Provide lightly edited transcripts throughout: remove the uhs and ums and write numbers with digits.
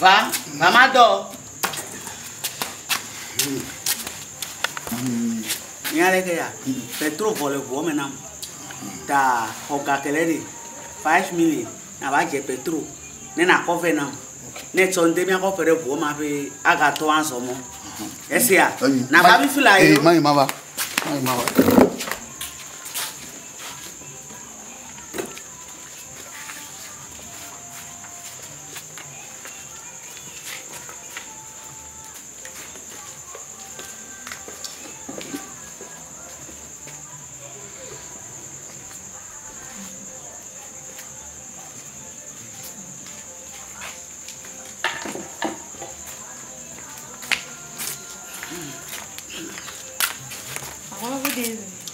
Va, Mamado. Bedro vole voix maintenant. Ta Hokakeleri 5 million. Na va je Bedro. Ne na covenant. Ne sonde mi ko fere voix ma pe aga to ansomo. Esia. Na ba bi fila yo. Eh, mai mama. Mai mama.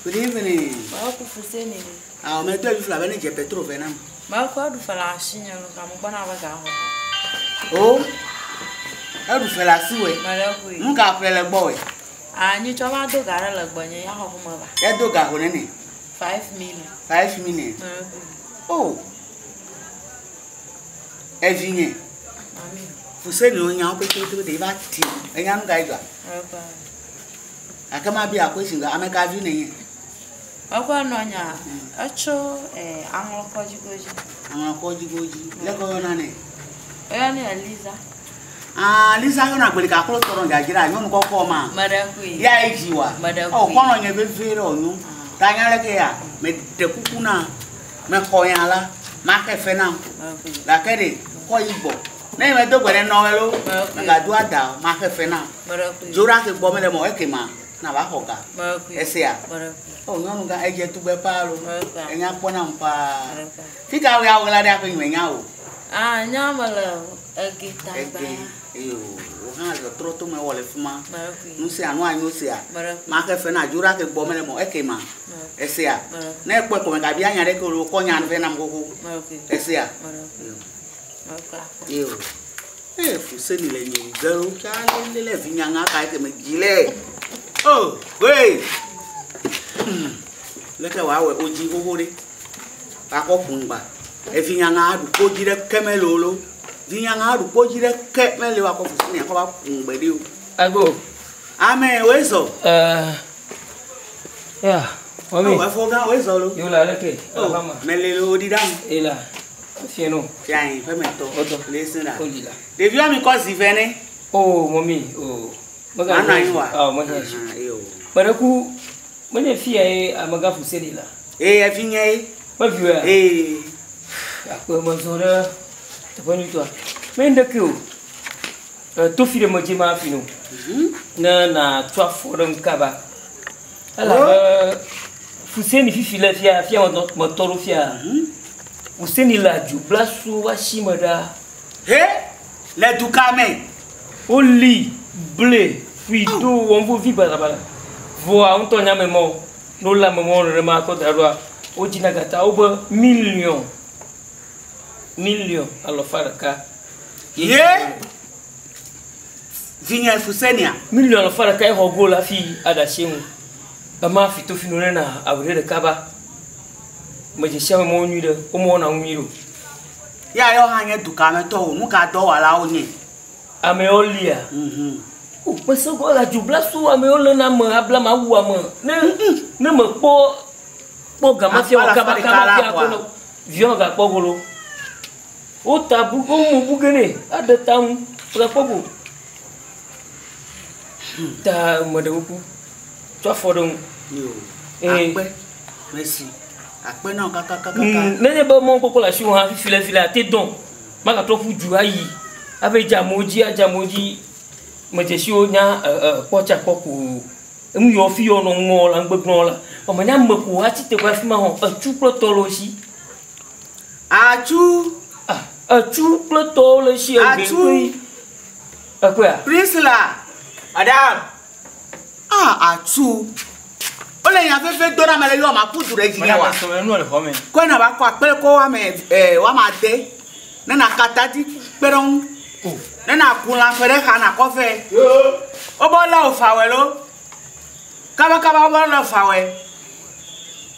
Good evening. Fousseni. Ah, mais toi, il faut la venir, j'ai Bedro venant. Ma quoi du faire la chine, comme on a Oh, elle vous fait la souhait. Mon gars fait le boy. Ah, ni tu vas do gara le bonnet, ya ho mo ba. Elle do gars, on est 5 million. 5 million. Oh. Elle vient. Fousseni, on y a un peu de débattre. Et y a un gars. Akama bi akweshinga ameka vi nenye. Akwa nonya. Acho ango kojigoji. Ango kojigoji. Leko yona ne. Ni Eliza. Ah, Lisa yona kwelika kolo toro ngajira nyo nko koma. Madakui. Ya ejiwa. Oh, kono nye be vere onu. Tanya leke ya me de kukuna. Me koyala, ma ke fena. La kede ko igbo. Ne me do gwere nowelo. Me ga do ada ma ke fena. Jura ke gbo me le mo ekema. Na ba hoga. Esia. Oh, no nga eje tu be palo. Enya pona mpa. Fika we awela de akon nya o. Ah, nyamala egita ba. Yo, o ha lo troto me wole fuma. Nu se anu anyo se a. Ma ke fe na jura ke gbo me le mo ekema. Esia. Na ekwe ko me ka bia nya de ko ko nya no fe na mkoko. Esia. Yo. Fousseni le nyi zero ka le vinya nga ka ke me gile. Oh, wait. Look at our Oji Hori. Bako Pumba. If you are to go to the Camelolo, the young are to go to the Camelo of Fousseni. I go. I may whistle. Yeah. Oh, I forgot whistle. You like it. Oh, Melilo did down. Ela. You know. Flying, Permetto. Listen up. Did you have me cause if any? Oh, mommy. Oh. Oh, my gosh. But aku mana fia amaga Fousseni la. Afinha. Mas viu? Aku mazora. Tapani tu. Menda kiu. Tu filho mojima fino. Na tua forum kaba. Ala Fousseni fila fia motoro fia. Fousseni la ju blasu washimada. He? La du kame. Oli blé. Puis tout on vous vit balabala. Voa on tonya memo. No la memo remarque d'arwa. O jinagata oba million. Alors faraka. Yeah. Vinha Fousseni. Million alors faraka hogo la fille adachemu. Ama fito finone na awre de kaba. Maji shawe mo nyu de o mo na nwiro. Ya yo hanye dukame to nu ka do wala onye. Ame olia. Mas agora de blasu a meu na mão habla maua mão ne me po gama fia kaba fia vion ga pogolo o tabu ko mu bugene ada tam pra pogo ta modeku to fodon akpe merci akpe na kaka ne ba mon population ha fila te don maka to fu ju ayi abe jamoji Majeshio nya pocha poku yo fi ono ngo la ngbegbon la o ma nya mmeku ati te kwa fi ma ho atu plotolosi atu plotolosi atu akwa Priscilla madam atu ole yan fefe dora mele yo ma kudu re jini wa ko na ba kwa pe ko wa me wa ma de na katati peron nena kula fere kana kofe obola ofawelo kaba obola ofawe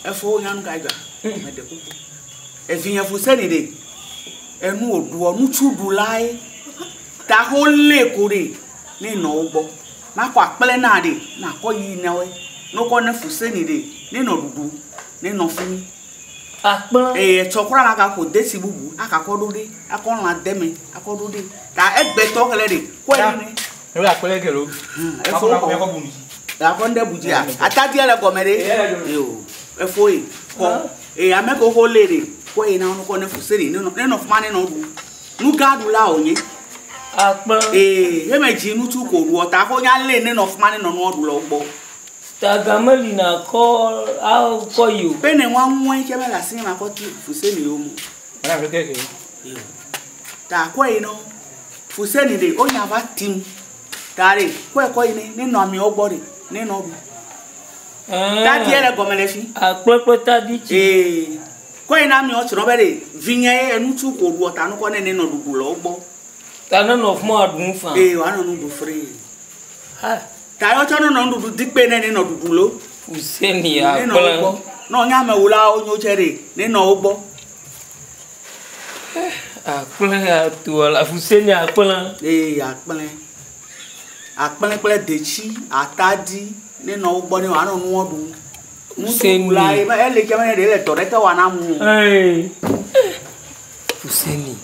efo yan gaiga medeku efinya Fousseni de enu odu onu tudu lai ta ho le kore ni no ugbo ma kwa pele na de na ko yi na we no ko ne Fousseni de ni no dudu ni no fini akpon chokora la ka ko desi bubu aka ko do de akon la deme akodo de ta egbe to kele de ko ni e wa pele kelo e fo ko buji la ko nde buji a atadi ele ko mere yo e fo e ko ameko ko le de ko e na no ko ne Fousseni ni no fuma ni no du nu gadu la onye akpon e me ji nu tu ko ru ota ko nya le ni no fuma ni no no du lo gbo tagameli na ko a ko yo bene wan won ke me la sin ma ko tu Fousseni yo mu ana fe keke ta ko e no Fousseni de o nya ba tim tare ko ni no mi o gbo de ni no du ta di ele gomele fi akpon ta di chi ko ina mi o tro be de vinye enu tu ko ru ota no ko ne no du lo gbo ta no of mo adun fa wa no du free ha ta yo chono no du dipe ne no du lo Fousseni akpon no nya me wula o nyo chere ni no gbo akpon atu la Fousseni akpon akpon pele dechi atadi ni no gbo ni wa no nu odun Fousseni la e le ke me de le to de ka wa na mu Fousseni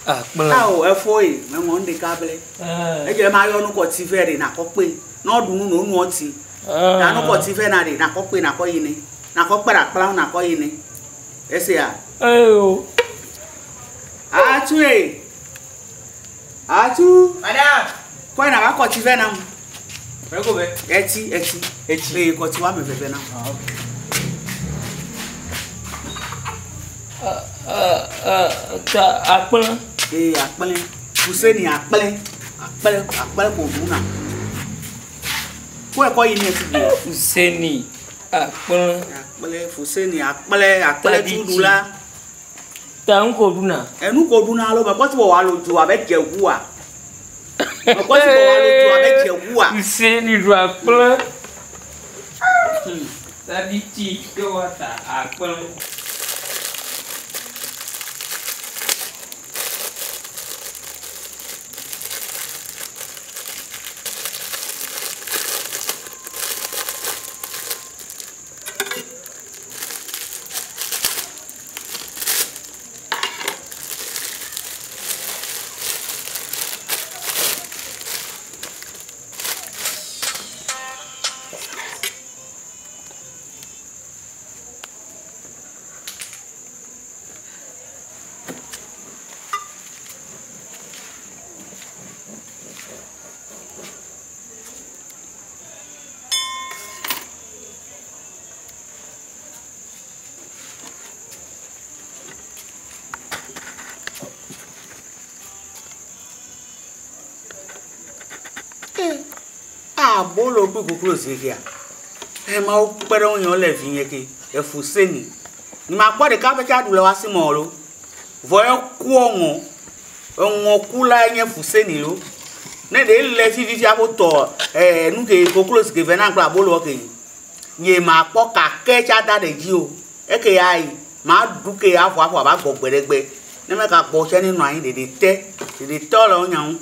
akpon o e fo e me won de ka bele e je ma yo nu ko ti fe re na ko pe no dun no nu oti na nu ko ti fe na re na ko pe na ko yin ni na ko para pala na ko yin ni ese ya atu madam ko na ba ko ti fe na mu be ko be eti ko ti wa me fe na ta akpon akpele Fousseni akpele ko duna ko yin ni ti bi Fousseni akpon Fousseni akpele tudula ta nko duna enu ko duna lo ba ko ti wo wa lo ju abe je wu a ko ti wo wa lo ju abe je wu a Fousseni do akpon ta di chi do ta akpon bolo gbe kokoro se kia e ma o pere won yan le fi yen ke e Fousseni ni ma po de ka be ka du le wa si mo lo vo e ku won ku la yen Fousseni lo ne de le fi fi abo to nu ke kokoro se ke ve na gba bolo ke ye ma po ka ke cha da de ji o e ke ai ma du ke afo ba go gberegbe ne me ka po che ninu ayin de te lo yan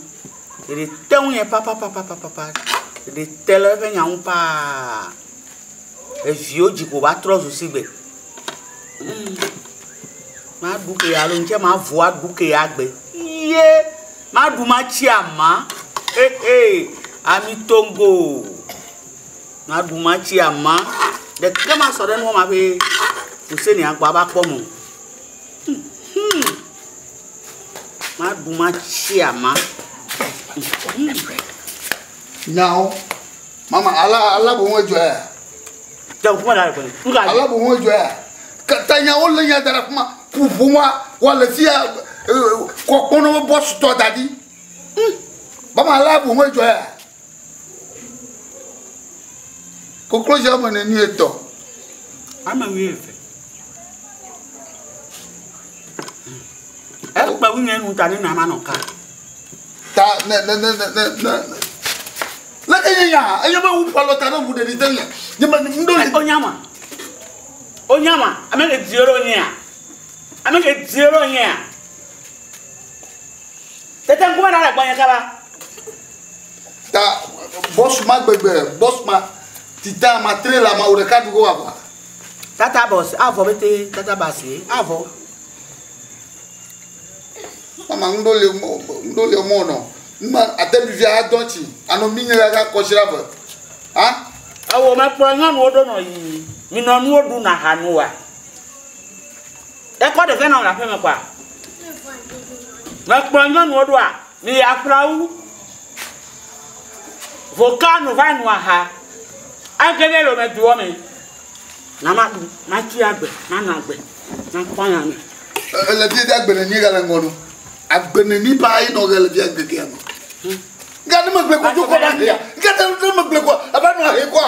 de te won yen pa de tele ve nyan pa e vio ji ko ba trozo sigbe ma du ke ya lo nje ma vo adu ke ya gbe iye ma du ma chi ama ami tongo ma du ma chi ama de ke ma so de no ma be Fousseni agba ba po mo ma du ma chi ama now mama ala bo won jo e ja ko la ko ala bo won jo e tanya o le ya dara kuma pouvoiir wala fi ko kono boss to dadi mama ala bo won jo e ko close am na ni eto ama wi efe e pa wi nenu ta ni na ma no ka ta la enya ayo ba wu palo ta no bu de ditanya nyama ndo onyama ameke zero nya Tete nguma na gbanya kaba. Ta boss ma gbegbe, boss ma tita ma trailer ma ureka dugo wa. Tata boss, avo bete, tata basi, avo. Mama ndole mo no. Ma atebi via donchi, ano minyera ga koshira ba. Ha? Awo ma prangan wodo no yi. Mi no nu odu na hanuwa. E ko de fe na la fe me kwa. Ma prangan wodo a, mi afrawu. Volcano vai no ha. Agele lo me duo me. Na ma ti agbe, na agbe. Na kwa na mi. Le bi agbe na ni ga la ngono. Agbe na ni ba yi no ga le bi agbe ke ama. Gade me gbe ko ju ko ba ya. Gade me gbe ko aba no he ko.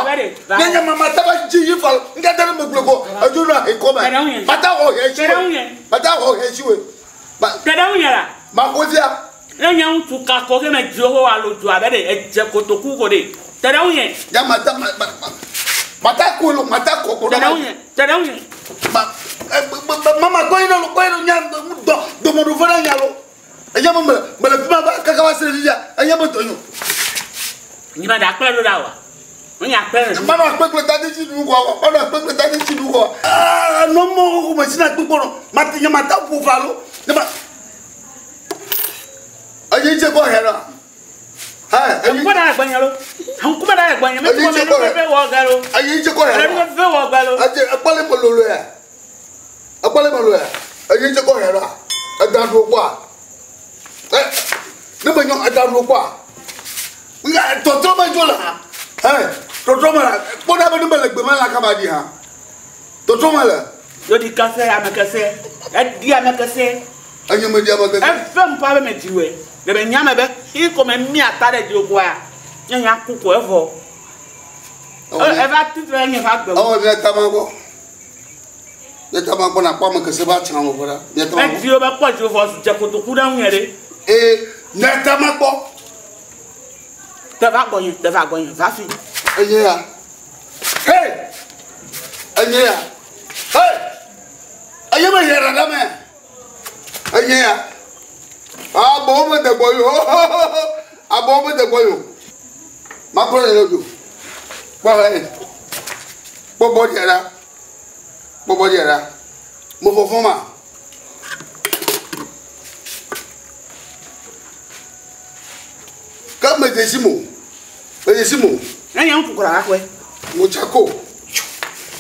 Nenya mama taba ji yi fal. Gade me gbe ko aju no he ko ba. Mata ho he shi. Mata ho he shi we. Ba Kada unyara. ma ko dia. Nenya untu ka ko ke me joho wa lo ju abere e je kotoku ko de. Kada unye. Ya mata ko lo mata ko ko. Kada unye. Kada unye. Mama ko ino nya do mo do fara nya lo. Anya mo mala pima ba kaka wa sere dia. Anya mo to yo. Ni ba da pele lo da wa. Onya pele. Mama pekle tadi chi du ko. Mama pekle tadi chi du ko. Ah no mo ko ma sina tu ko. Mati nya mata pu falo. Nema. Ayi che ko hera. Ha, ayi ko da gbanya lo. Han kuma da gbanya me ko me no fe wo ga lo. Ayi che ko hera. Me fe wo ga lo. Aje apale mo lo ya. Apale mo lo ya. Ayi che ko hera. Adan do kwa. Ne banyo adaru kwa nga toto ma jola toto ma ko da ba le gbe ma la ka ba di ha toto ma la yo di kase amekase di amekase anyo me di abaka e fem pa be metiwe de be nyama be i ko me mi atare di okwa nya kuko efo e va titre nya fa gbe o ne tamako ne tamako na kwa me kase ba chan wo bora ne tamako e di o ba kwa ji fo su je ko to ku da nyere ne tamako te va gonyin va fi enye ya hey aye me yera da me enye ya abo me de boyo ma ko le lojo bo diara mo fo fun ma me desimo enya nkukura akwe mochako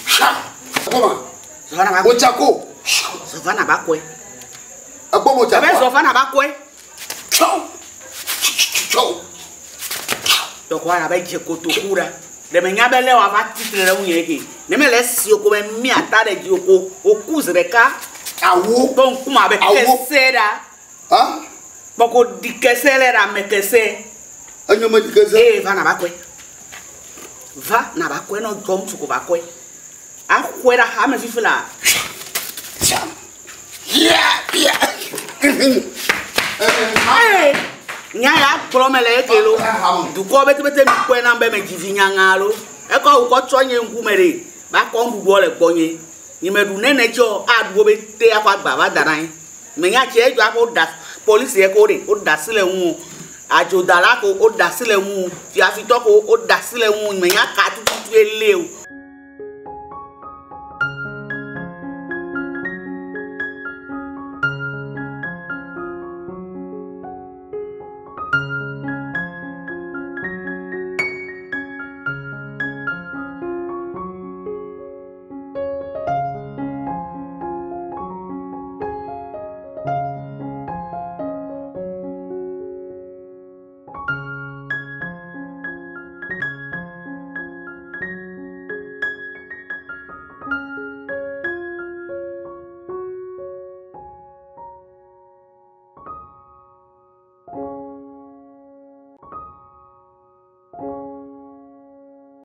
sha koma zona ba mochako zona ba kwe agbo mochako be zona ba kwe chau to kwa ba je kotokura de me nya bele wa ba titre unye ke ne me le si oko be mi atare ji oko okuzreka awo to nkuma be kesera ha boko dikesele ra mekese anyo me dikese va na bakwe no jom tsuko bakwe akwera ha me fifila nya ya promele ekelo du ko bete mi kwe na mbe me givinya ngalo e ko ko tonye ngumere ba ko ndugo le gbonye ni me du nene jo adugo be te akwa gba ba daran me nya che ejo apo da police e ko re o da sile wu ajo dala ko o da sile wu fi afito ko o da sile wu me nya ka tutu ele